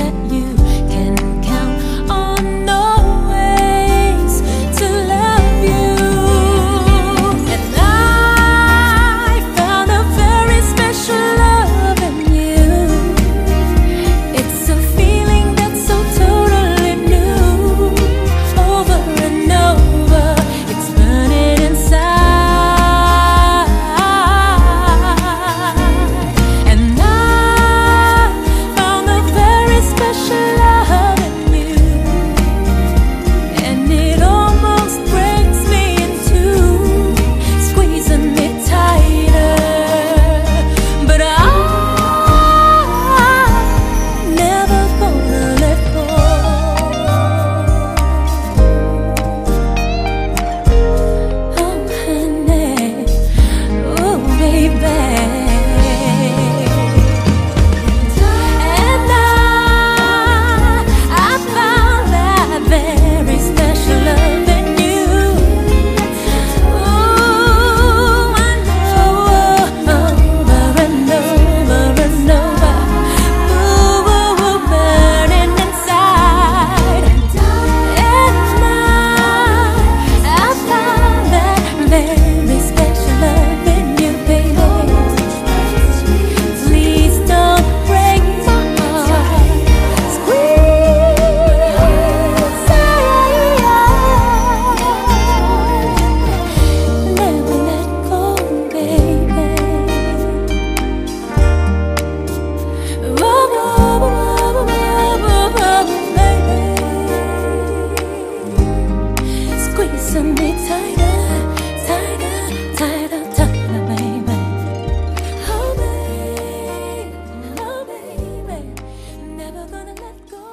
that you can count on always to love you. And I found a very special love in you. It's a feeling that's so totally new. Over and over, it's burning inside. And I found a very special love in you. And it almost breaks me in two, squeezing me tighter. But I never gonna let go. Oh, honey, oh, baby. And I found that very special love in you. Oh, I know, over and over and over. Ooh, burning inside. And I found that very special love in you, baby. Please don't break my heart. Squeeze, never let go, baby. Squeezing me tighter, tighter, tighter, tighter, baby. Oh, baby, never gonna let go.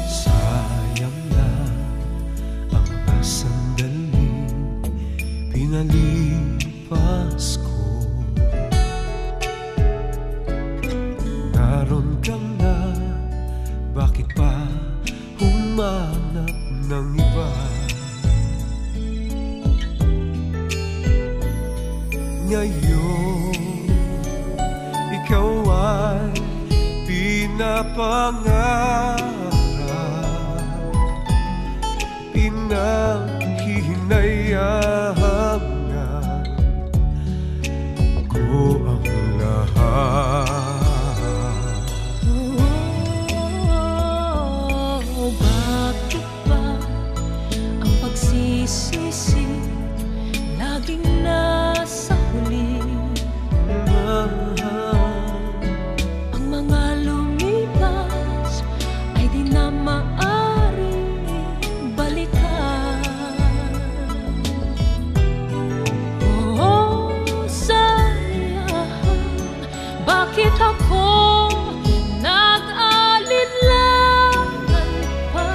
Sayang na ang mga sandaling pinalipas ko. Naroon ka na, bakit pa humanap ng iba? Ngayon, ikaw ay pinapangarap, pinanghihinayangan ko ang lahat. Oh, bakit ba ang pagsisisi laging nasa huli? Ang mga lumipas ay di na maaaring balikan. Oh, sayang, bakit ako nag-alinlangan pa?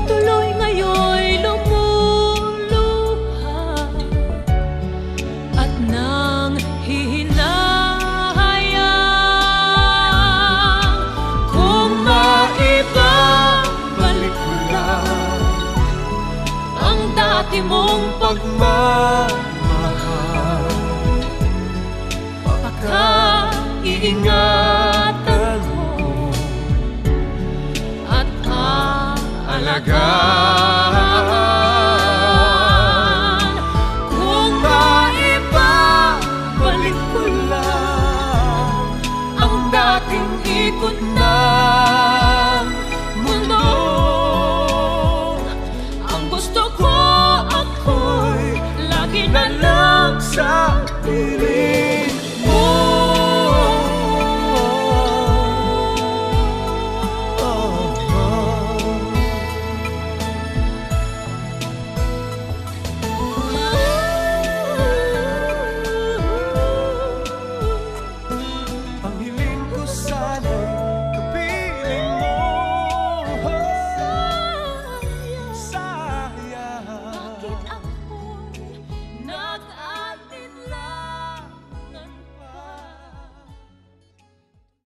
Tuloy ngayon'y lumuluha at nang hihinahayang kung maibabalik ko lang ang dati mong Pagmamahal, pagka-iingatan ko at alagaan